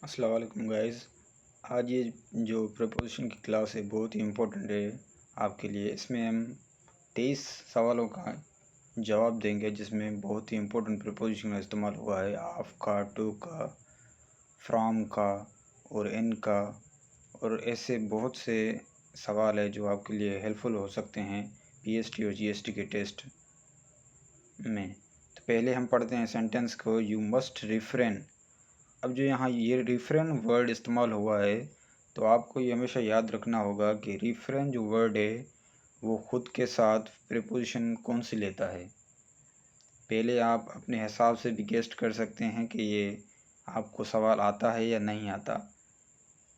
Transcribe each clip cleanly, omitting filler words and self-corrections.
अस्सलाम वालेकुम गाइस। आज ये जो प्रपोजिशन की क्लास है बहुत ही इम्पोर्टेंट है आपके लिए। इसमें हम 23 सवालों का जवाब देंगे जिसमें बहुत ही इम्पोर्टेंट प्रपोजिशन का इस्तेमाल हुआ है। ऑफ का, टू का, फ्रॉम का और इन का, और ऐसे बहुत से सवाल है जो आपके लिए हेल्पफुल हो सकते हैं पीएसटी और जीएसटी के टेस्ट में। तो पहले हम पढ़ते हैं सेंटेंस को। You must refrain. अब जो यहाँ ये रिफ्रेन वर्ड इस्तेमाल हुआ है तो आपको ये हमेशा याद रखना होगा कि रिफ्रेन जो वर्ड है वो खुद के साथ प्रीपोजिशन कौन सी लेता है। पहले आप अपने हिसाब से भी गेस्ट कर सकते हैं कि ये आपको सवाल आता है या नहीं आता।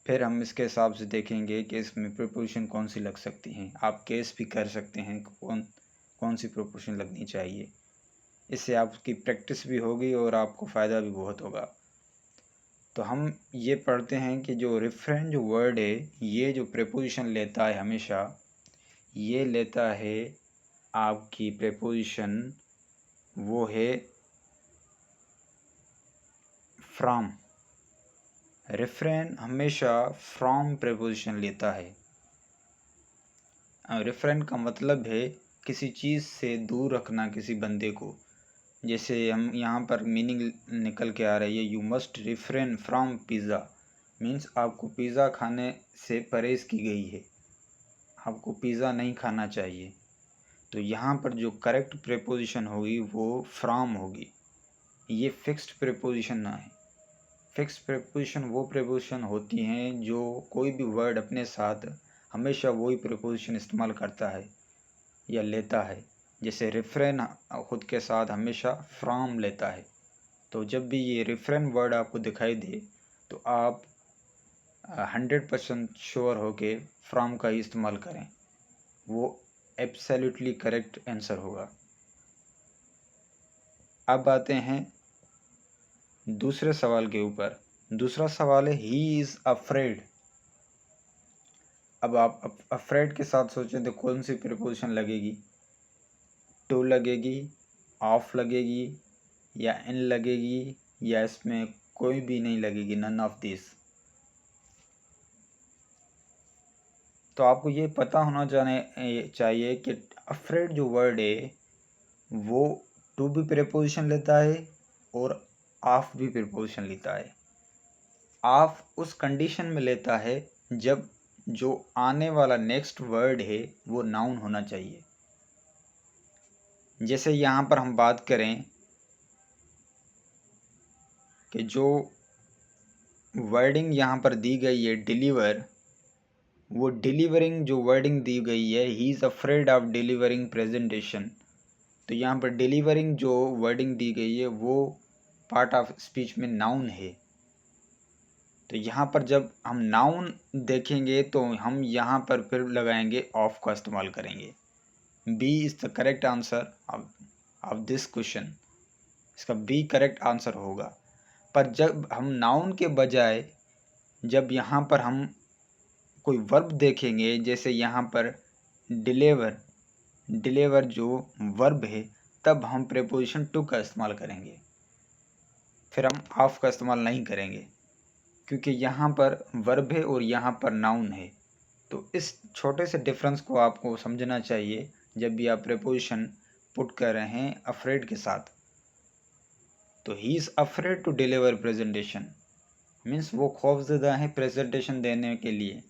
फिर हम इसके हिसाब से देखेंगे कि इसमें प्रीपोजिशन कौन सी लग सकती हैं। आप गेस भी कर सकते हैं कौन कौन सी प्रीपोजिशन लगनी चाहिए। इससे आपकी प्रैक्टिस भी होगी और आपको फ़ायदा भी बहुत होगा। तो हम ये पढ़ते हैं कि जो रिफरेंस जो वर्ड है ये जो प्रेपोजिशन लेता है हमेशा, ये लेता है आपकी प्रेपोजिशन, वो है फ्रॉम। रेफरेन हमेशा फ्रॉम प्रेपोजिशन लेता है। रेफरेन का मतलब है किसी चीज़ से दूर रखना किसी बंदे को। जैसे हम यहाँ पर मीनिंग निकल के आ रही है, you must refrain from pizza. Means आपको पिज़्ज़ा खाने से परहेज़ की गई है, आपको पिज़्ज़ा नहीं खाना चाहिए। तो यहाँ पर जो करेक्ट प्रेपोजिशन होगी वो फ्रॉम होगी। ये फिक्स्ड प्रेपोजिशन ना है। फिक्स्ड प्रेपोजिशन वो प्रेपोजिशन होती हैं जो कोई भी वर्ड अपने साथ हमेशा वही प्रेपोजिशन इस्तेमाल करता है या लेता है। जैसे रिफ्रेन खुद के साथ हमेशा फ्रॉम लेता है। तो जब भी ये रिफ्रेन वर्ड आपको दिखाई दे तो आप 100% श्योर हो के फ्रॉम का ही इस्तेमाल करें, वो एब्सोल्युटली करेक्ट आंसर होगा। अब आते हैं दूसरे सवाल के ऊपर। दूसरा सवाल है ही इज़ अफ्रेड। अब आप अफ्रेड के साथ सोचें तो कौन सी प्रीपोजिशन लगेगी? टू लगेगी, ऑफ लगेगी, या इन लगेगी, या इसमें कोई भी नहीं लगेगी, नन ऑफ दिस। तो आपको ये पता होना चाहिए कि अफ्रेड जो वर्ड है वो टू भी प्रीपोजिशन लेता है और ऑफ भी प्रीपोजिशन लेता है। ऑफ उस कंडीशन में लेता है जब जो आने वाला नेक्स्ट वर्ड है वो नाउन होना चाहिए। जैसे यहाँ पर हम बात करें कि जो वर्डिंग यहाँ पर दी गई है डिलीवर, वो डिलीवरिंग जो वर्डिंग दी गई है, ही is afraid of delivering presentation. तो यहाँ पर डिलीवरिंग जो वर्डिंग दी गई है वो पार्ट ऑफ स्पीच में नाउन है। तो यहाँ पर जब हम नाउन देखेंगे तो हम यहाँ पर फिर लगाएंगे ऑफ का इस्तेमाल करेंगे। B is the correct answer of this question. इसका बी करेक्ट आंसर होगा। पर जब हम नाउन के बजाय जब यहाँ पर हम कोई वर्ब देखेंगे, जैसे यहाँ पर डिलीवर, डिलीवर जो वर्ब है, तब हम प्रेपोजिशन टू का इस्तेमाल करेंगे। फिर हम ऑफ का इस्तेमाल नहीं करेंगे क्योंकि यहाँ पर वर्ब है और यहाँ पर नाउन है। तो इस छोटे से डिफरेंस को आपको समझना चाहिए जब भी आप प्रेपोजिशन पुट कर रहे हैं अफ्रेड के साथ। तो he is afraid to deliver presentation means वो खौफजदा है प्रेजेंटेशन देने के लिए।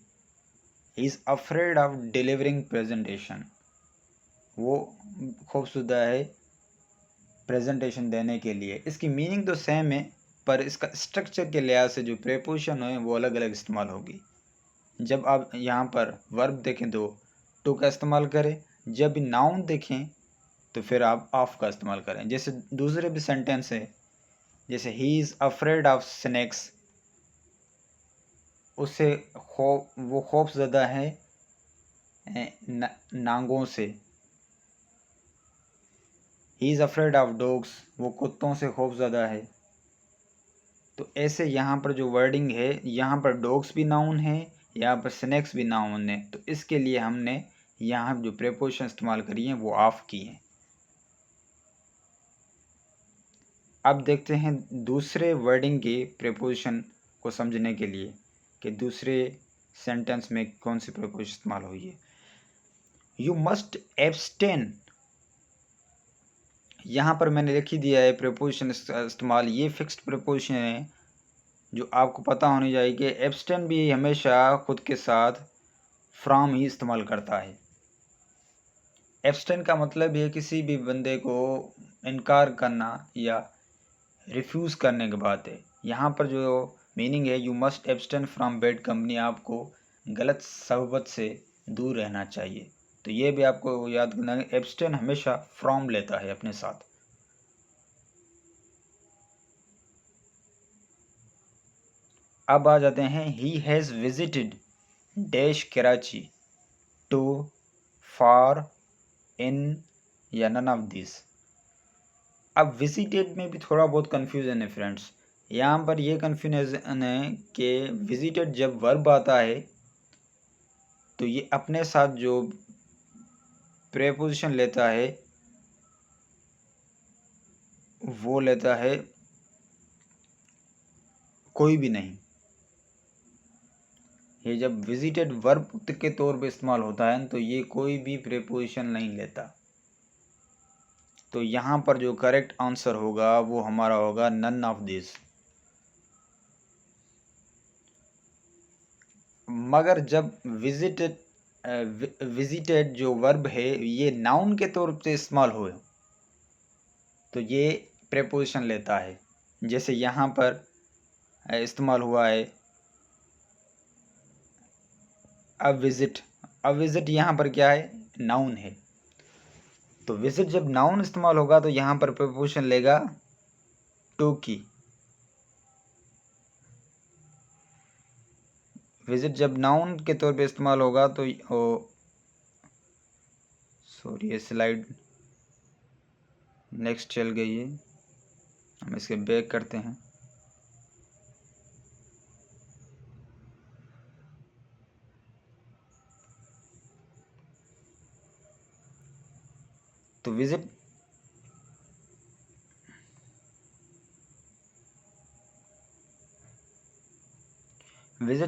He is afraid of delivering presentation, वो खौफजदा है प्रेजेंटेशन देने के लिए। इसकी मीनिंग तो सेम है पर इसका स्ट्रक्चर के लिहाज से जो प्रेपोजिशन है वो अलग अलग इस्तेमाल होगी। जब आप यहाँ पर वर्ब देखें तो टू का इस्तेमाल करें, जब नाउन देखें तो फिर आप ऑफ का इस्तेमाल करें। जैसे दूसरे भी सेंटेंस है, जैसे ही इज़ अफ्रेड ऑफ स्नैक्स, उससे वो खौफजदा है नांगों से। ही इज़ अफ्रेड ऑफ डॉग्स, वो कुत्तों से खौफजदा है। तो ऐसे यहाँ पर जो वर्डिंग है, यहाँ पर डॉग्स भी नाउन है, यहाँ पर स्नैक्स भी नाउन है। तो इसके लिए हमने यहाँ जो प्रेपोजिशन इस्तेमाल करी है वो ऑफ की है। अब देखते हैं दूसरे वर्डिंग के प्रेपोजिशन को समझने के लिए कि दूसरे सेंटेंस में कौन सी प्रीपोजिशन इस्तेमाल हुई है। यू मस्ट एब्सटेन, यहाँ पर मैंने लिख ही दिया है प्रीपोजिशन इस्तेमाल, ये फिक्स्ड प्रीपोजिशन है जो आपको पता होनी चाहिए कि एब्सटेन भी हमेशा खुद के साथ फ्रॉम ही इस्तेमाल करता है। एब्सटेन का मतलब है किसी भी बंदे को इनकार करना या रिफ्यूज़ करने की बात है। यहाँ पर जो मीनिंग है you must abstain from bad company, आपको गलत सोहबत से दूर रहना चाहिए। तो ये भी आपको याद करना है, एब्सटेन हमेशा फ्रॉम लेता है अपने साथ। अब आ जाते हैं, he has visited dash Karachi to for in या नन ऑफ दिस। अब विजिटेड में भी थोड़ा बहुत कन्फ्यूज़न है फ्रेंड्स। यहाँ पर ये कन्फ्यूजन है कि विजिटेड जब वर्ब आता है तो ये अपने साथ जो प्रेपोजिशन लेता है वो लेता है कोई भी नहीं। ये जब विजिटेड वर्ब के तौर पे इस्तेमाल होता है तो ये कोई भी प्रेपोजिशन नहीं लेता। तो यहाँ पर जो करेक्ट आंसर होगा वो हमारा होगा नन ऑफ दिस। मगर जब विजिटेड जो वर्ब है ये नाउन के तौर पे इस्तेमाल हो तो ये प्रेपोजिशन लेता है। जैसे यहाँ पर इस्तेमाल हुआ है अ विजिट यहाँ पर क्या है, नाउन है। तो विजिट जब नाउन इस्तेमाल होगा तो यहाँ पर प्रेपोजिशन लेगा टू की। विजिट जब नाउन के तौर पे इस्तेमाल होगा तो सॉरी ये स्लाइड नेक्स्ट चल गई है, हम इसके बैक करते हैं। तो विजिट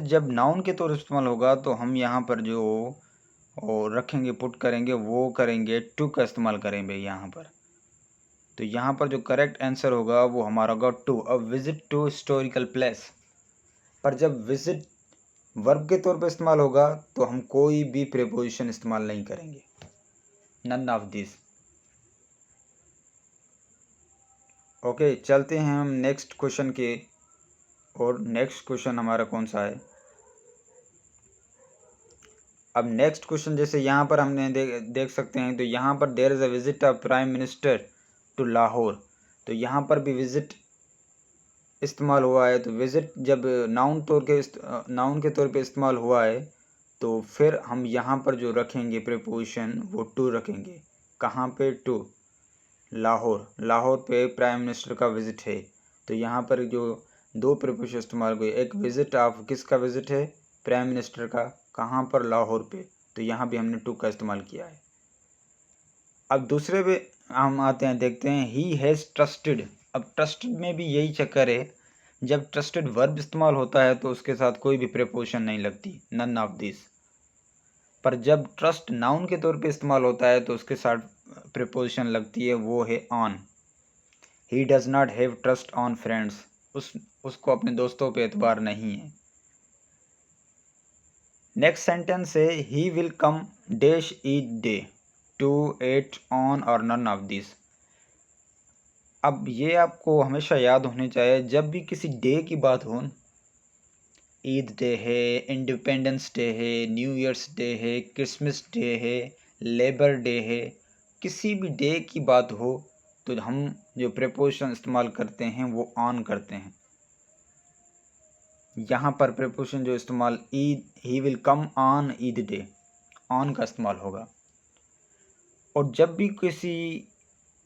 जब नाउन के तौर इस्तेमाल होगा तो हम यहाँ पर जो और रखेंगे पुट करेंगे वो करेंगे टू का इस्तेमाल करेंगे यहाँ पर। तो यहाँ पर जो करेक्ट आंसर होगा वो हमारा होगा to, a visit to historical place. पर जब विजिट वर्ब के तौर पर इस्तेमाल होगा तो हम कोई भी प्रेपोजिशन इस्तेमाल नहीं करेंगे, नन ऑफ दिस। ओके, चलते हैं हम नेक्स्ट क्वेश्चन के। और नेक्स्ट क्वेश्चन हमारा कौन सा है? अब नेक्स्ट क्वेश्चन जैसे यहाँ पर हमने देख सकते हैं तो यहाँ पर there is a visit of prime minister to Lahore. तो यहाँ पर भी विजिट इस्तेमाल हुआ है। तो विजिट जब नाउन के तौर पे इस्तेमाल हुआ है तो फिर हम यहाँ पर जो रखेंगे प्रीपोजिशन वो टू रखेंगे। कहाँ पे? टू, लाहौर। लाहौर पे प्राइम मिनिस्टर का विजिट है। तो यहाँ पर जो दो प्रीपोजिशन इस्तेमाल हुए, एक विजिट ऑफ किसका विजिट है? प्राइम मिनिस्टर का। कहाँ पर? लाहौर पे। तो यहाँ भी हमने टू का इस्तेमाल किया है। अब दूसरे पे हम आते हैं, देखते हैं ही हैज़ ट्रस्टेड। अब ट्रस्टेड में भी यही चक्कर है, जब ट्रस्टेड वर्ब इस्तेमाल होता है तो उसके साथ कोई भी प्रीपोजिशन नहीं लगती, नन ऑफ दिस। पर जब ट्रस्ट नाउन के तौर पे इस्तेमाल होता है तो उसके साथ प्रीपोजिशन लगती है, वो है on. He does not have trust on friends, उसको अपने दोस्तों पे एतबार नहीं है। नेक्स्ट सेंटेंस है he will come dash each day to at on और नन ऑफ दिस। अब ये आपको हमेशा याद होने चाहिए, जब भी किसी डे की बात हो, ईद डे है, इंडिपेंडेंस डे है, न्यू ईयर्स डे है, क्रिसमस डे है, लेबर डे है, किसी भी डे की बात हो तो हम जो प्रीपोजिशन इस्तेमाल करते हैं वो ऑन करते हैं। यहाँ पर प्रीपोजिशन जो इस्तेमाल ईद, ही will come on Eid day, on का इस्तेमाल होगा। और जब भी किसी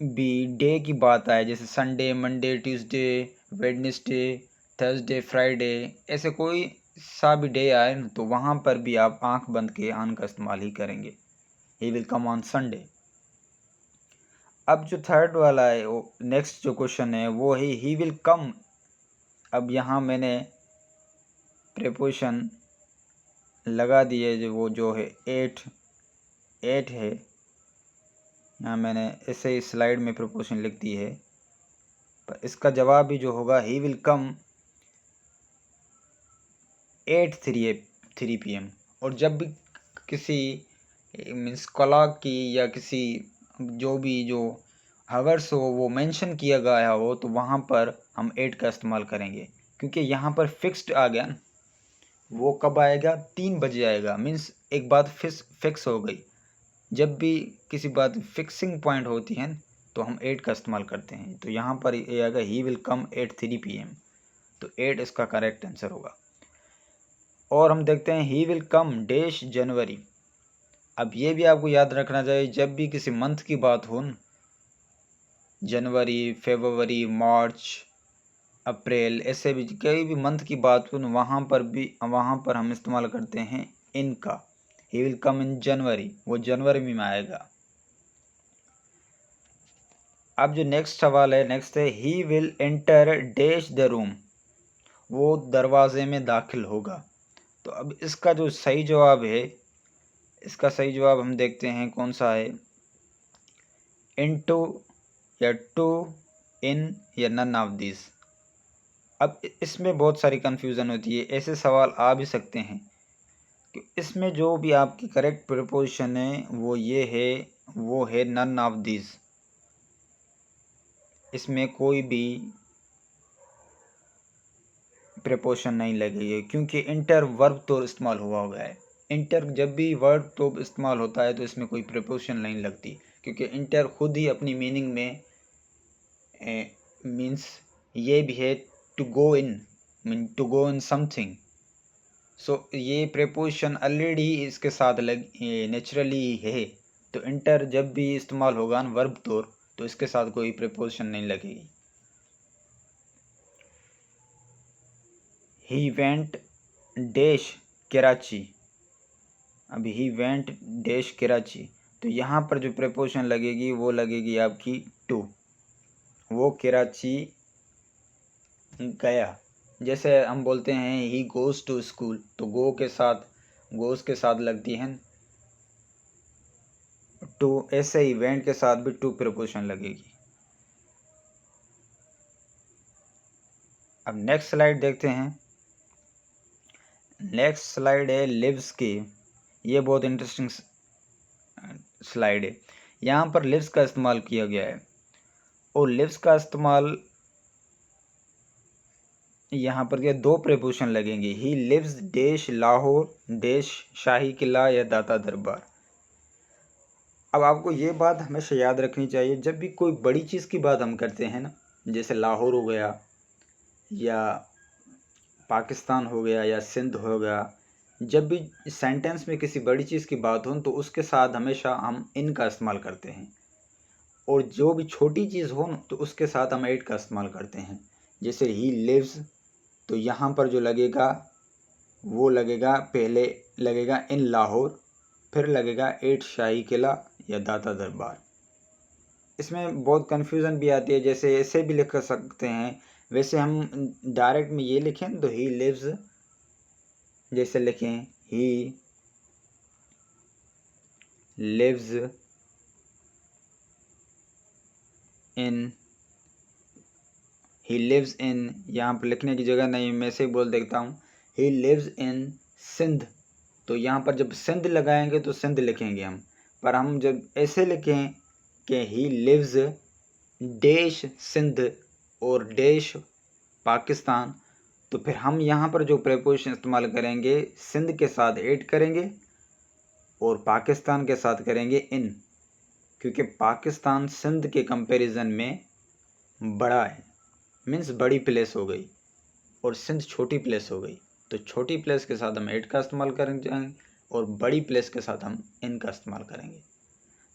भी डे की बात आए, जैसे Sunday, Monday, Tuesday, Wednesday, Thursday, Friday, ऐसे कोई सा भी डे आए तो वहाँ पर भी आप आंख बंद के ऑन का इस्तेमाल ही करेंगे, ही विल कम ऑन संडे। अब जो थर्ड वाला है, नेक्स्ट जो क्वेश्चन है वो है ही विल कम। अब यहाँ मैंने प्रेपोजिशन लगा दिए, जो है एट है। यहाँ मैंने ऐसे ही स्लाइड में प्रेपोजिशन लिख दी है, पर इसका जवाब भी जो होगा ही विल कम 8:03 PM। और जब भी किसी मीन्स क्लॉक की या किसी जो हावर्स हो वो मेंशन किया गया हो, तो वहाँ पर हम 8 का इस्तेमाल करेंगे, क्योंकि यहाँ पर फिक्स्ड आ गया ना। वो कब आएगा? 3 बजे आएगा। मीन्स एक बात फिक्स हो गई। जब भी किसी बात फिक्सिंग पॉइंट होती है तो हम 8 का इस्तेमाल करते हैं। तो यहाँ पर ये आएगा ही विल कम 8:03 PM। तो 8 इसका करेक्ट आंसर होगा। और हम देखते हैं ही विल कम डैश जनवरी। अब ये भी आपको याद रखना चाहिए, जब भी किसी मंथ की बात हो, जनवरी, फरवरी, मार्च, अप्रैल, ऐसे भी कई भी मंथ की बात हो, वहाँ पर हम इस्तेमाल करते हैं इन का। ही विल कम इन जनवरी, वो जनवरी में आएगा। अब जो नेक्स्ट सवाल है, नेक्स्ट है he will enter dash the room, वो दरवाजे में दाखिल होगा। तो अब इसका जो सही जवाब है, इसका सही जवाब हम देखते हैं कौन सा है, इनटू या टू, इन या नन ऑफ दिस। अब इसमें बहुत सारी कन्फ्यूज़न होती है, ऐसे सवाल आ भी सकते हैं कि इसमें जो भी आपकी करेक्ट प्रीपोजिशन है वो है नन ऑफ दिस। इसमें कोई भी प्रीपोजिशन नहीं लगेगी, क्योंकि इंटर वर्ब तो इस्तेमाल हुआ है। इंटर जब भी वर्ब तो इस्तेमाल होता है तो इसमें कोई प्रीपोजिशन नहीं लगती, क्योंकि इंटर खुद ही अपनी मीनिंग में मीन्स ये भी है टू गो इन समथिंग। सो ये प्रीपोजिशन ऑलरेडी इसके साथ नेचुरली है। तो इंटर जब भी इस्तेमाल होगा ना वर्ब तो इसके साथ कोई प्रीपोजिशन नहीं लगेगी। He went dash Karachi. अब ही वेंट डैश कराची, तो यहाँ पर जो प्रीपोजिशन लगेगी वो लगेगी आपकी टू। वो कराची गया। जैसे हम बोलते हैं ही गोज़ टू स्कूल, तो गोज़ के साथ लगती है टू। ऐसे ही वेंट के साथ भी टू प्रीपोजिशन लगेगी। अब नेक्स्ट स्लाइड देखते हैं। नेक्स्ट स्लाइड है लिव्स की। ये बहुत इंटरेस्टिंग स्लाइड है। यहाँ पर लिव्स का इस्तेमाल किया गया है, और लिव्स का इस्तेमाल यहाँ पर क्या दो प्रीपोजिशन लगेंगे, he lives dash Lahore dash Shahi Qila या दाता दरबार। अब आपको ये बात हमेशा याद रखनी चाहिए, जब भी कोई बड़ी चीज़ की बात हम करते हैं ना, जैसे लाहौर हो गया या पाकिस्तान हो गया या सिंध हो गया, जब भी सेंटेंस में किसी बड़ी चीज़ की बात हो तो उसके साथ हमेशा हम इन का इस्तेमाल करते हैं। और जो भी छोटी चीज़ हो तो उसके साथ हम एट का इस्तेमाल करते हैं। जैसे ही लिव्स, तो यहाँ पर जो लगेगा वो लगेगा, पहले लगेगा इन लाहौर, फिर लगेगा एट शाही किला या दाता दरबार। इसमें बहुत कन्फ्यूज़न भी आती है, जैसे ऐसे भी लिख सकते हैं। वैसे हम डायरेक्ट में ये लिखें तो ही लिव्स, जैसे लिखें ही लिव्स इन, ही लिव्स इन, यहाँ पर लिखने की जगह नहीं, मैं ऐसे ही बोल देता हूँ ही लिव्स इन सिंध। तो यहाँ पर जब सिंध लगाएंगे तो सिंध लिखेंगे हम, पर हम जब ऐसे लिखें कि ही लिव्स डैश सिंध और डैश पाकिस्तान, तो फिर हम यहाँ पर जो प्रीपोजिशन इस्तेमाल करेंगे सिंध के साथ ऐड करेंगे और पाकिस्तान के साथ करेंगे इन, क्योंकि पाकिस्तान सिंध के कंपैरिजन में बड़ा है, मीन्स बड़ी प्लेस हो गई, और सिंध छोटी प्लेस हो गई। तो छोटी प्लेस के साथ हम एट का इस्तेमाल करेंगे और बड़ी प्लेस के साथ हम इन का इस्तेमाल करेंगे।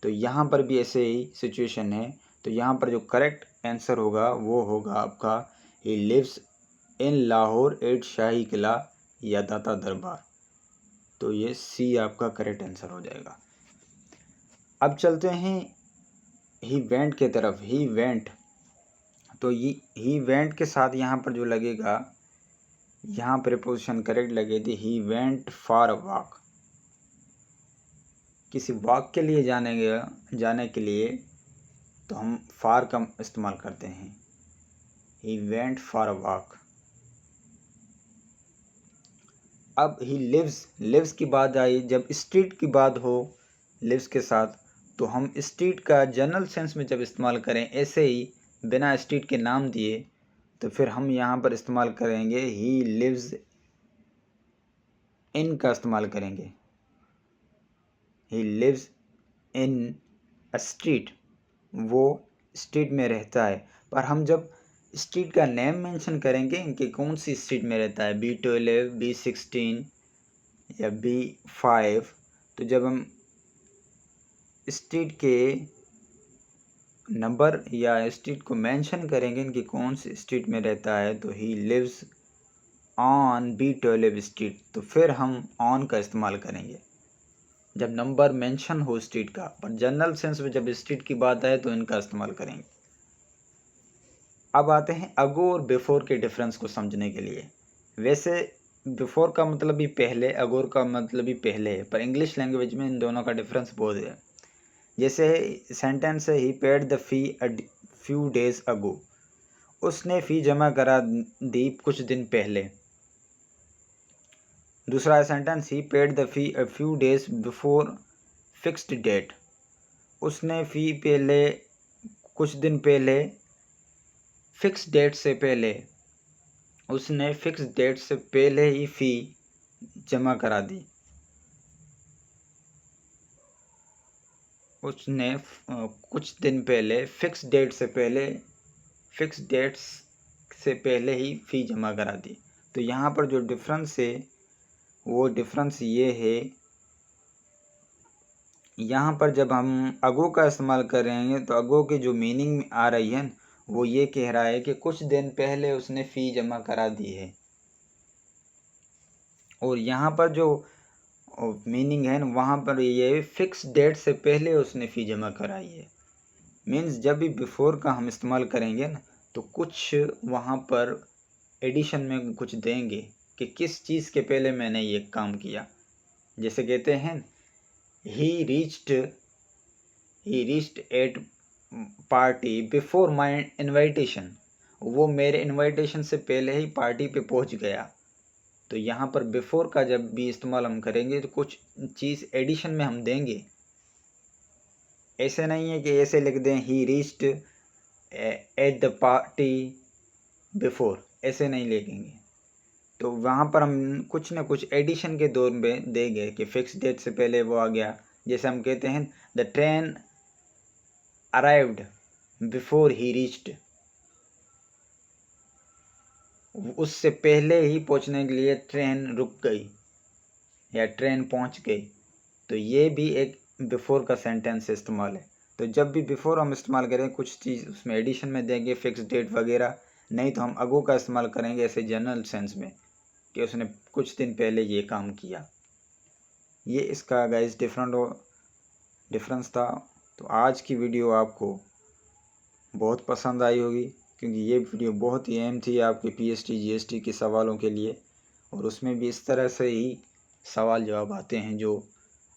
तो यहाँ पर भी ऐसे ही सिचुएशन है। तो यहाँ पर जो करेक्ट आंसर होगा वो होगा आपका he lives in Lahore at Shahi Qila या दाता दरबार। तो ये सी आपका करेक्ट आंसर हो जाएगा। अब चलते हैं ही वेंट के तरफ। ही वेंट, तो ही वेंट के साथ यहाँ पर जो लगेगा यहाँ प्रीपोजिशन करेक्ट लगेगी he went for a walk. किसी वॉक के लिए जाने के लिए तो हम फॉर का इस्तेमाल करते हैं। He went for a walk. अब ही लिव्स की बात आई, जब स्ट्रीट की बात हो लिव्स के साथ, तो हम स्ट्रीट का जनरल सेंस में जब इस्तेमाल करें ऐसे ही बिना स्ट्रीट के नाम दिए, तो फिर हम यहाँ पर इस्तेमाल करेंगे ही लिव्स इन का इस्तेमाल करेंगे। He lives in a street, वो स्ट्रीट में रहता है। पर हम जब स्ट्रीट का नेम मेंशन करेंगे कि कौन सी स्ट्रीट में रहता है, B12, B16 या B5, तो जब हम स्ट्रीट के नंबर या स्ट्रीट को मेंशन करेंगे कि कौन सी स्ट्रीट में रहता है, तो he lives on B12 street, तो फिर हम ऑन का इस्तेमाल करेंगे जब नंबर मेंशन हो स्ट्रीट का। पर जनरल सेंस में जब स्ट्रीट की बात आए तो इनका इस्तेमाल करेंगे। अब आते हैं अगो और बिफोर के डिफरेंस को समझने के लिए। वैसे बिफोर का मतलब भी पहले, अगोर का मतलब भी पहले है, पर इंग्लिश लैंग्वेज में इन दोनों का डिफरेंस बहुत है। जैसे सेंटेंस है he paid the fee a few days ago, उसने फ़ी जमा करा दी कुछ दिन पहले। दूसरा sentence he paid the fee a few days before fixed date, उसने फ़ी पहले कुछ दिन पहले फिक्स डेट से पहले, उसने फिक्स डेट से पहले ही फ़ी जमा करा दी। उसने कुछ दिन पहले फिक्स डेट से पहले ही फ़ी जमा करा दी। तो यहाँ पर जो डिफरेंस है वो डिफरेंस ये है, यहाँ पर जब हम अगो का इस्तेमाल करेंगे तो अगो की जो मीनिंग आ रही है वो ये कह रहा है कि कुछ दिन पहले उसने फ़ी जमा करा दी है। और यहाँ पर जो मीनिंग है वहाँ पर ये फिक्स डेट से पहले उसने फ़ी जमा कराई है। मीन्स जब भी बिफोर का हम इस्तेमाल करेंगे ना, तो कुछ वहाँ पर एडिशन में कुछ देंगे कि किस चीज़ के पहले मैंने ये काम किया। जैसे कहते हैं ही reached eight party before my invitation, वो मेरे इन्विटेशन से पहले ही पार्टी पे पहुंच गया। तो यहाँ पर बिफोर का जब भी इस्तेमाल हम करेंगे तो कुछ चीज़ एडिशन में हम देंगे। ऐसे नहीं है कि ऐसे लिख दें ही reached at the party before, ऐसे नहीं लिखेंगे। तो वहाँ पर हम कुछ ना कुछ एडिशन के दौर में देंगे कि फिक्स डेट से पहले वो आ गया। जैसे हम कहते हैं the train arrived before he reached, उससे पहले ही पहुंचने के लिए ट्रेन रुक गई या ट्रेन पहुंच गई। तो ये भी एक बिफोर का सेंटेंस इस्तेमाल है। तो जब भी बिफोर हम इस्तेमाल करें कुछ चीज़ उसमें एडिशन में देंगे, फिक्स डेट वगैरह, नहीं तो हम अगो का इस्तेमाल करेंगे ऐसे जनरल सेंस में कि उसने कुछ दिन पहले ये काम किया। ये इसका गाइस डिफरेंस था। तो आज की वीडियो आपको बहुत पसंद आई होगी, क्योंकि ये वीडियो बहुत ही अहम थी आपके PST GST के सवालों के लिए। और उसमें भी इस तरह से ही सवाल जवाब आते हैं जो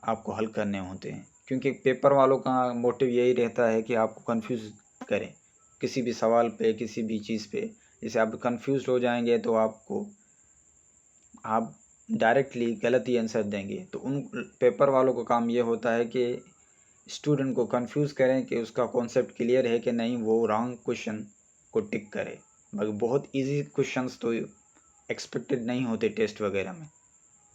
आपको हल करने होते हैं, क्योंकि पेपर वालों का मोटिव यही रहता है कि आपको कंफ्यूज करें किसी भी सवाल पे, किसी भी चीज़ पे। जैसे आप कंफ्यूज हो जाएंगे तो आप डायरेक्टली गलत ही आंसर देंगे। तो उन पेपर वालों का काम ये होता है कि स्टूडेंट को कंफ्यूज करें कि उसका कॉन्सेप्ट क्लियर है कि नहीं, वो रॉन्ग क्वेश्चन को टिक करे। बाकी बहुत इजी क्वेश्चंस तो एक्सपेक्टेड नहीं होते टेस्ट वगैरह में।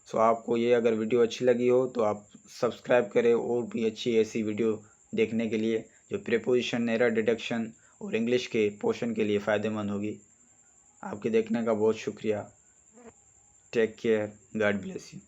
सो आपको ये अगर वीडियो अच्छी लगी हो तो आप सब्सक्राइब करें और भी अच्छी ऐसी वीडियो देखने के लिए जो प्रीपोजिशन, एरर डिटेक्शन और इंग्लिश के पोर्शन के लिए फ़ायदेमंद होगी। आपके देखने का बहुत शुक्रिया। Take care, God bless you.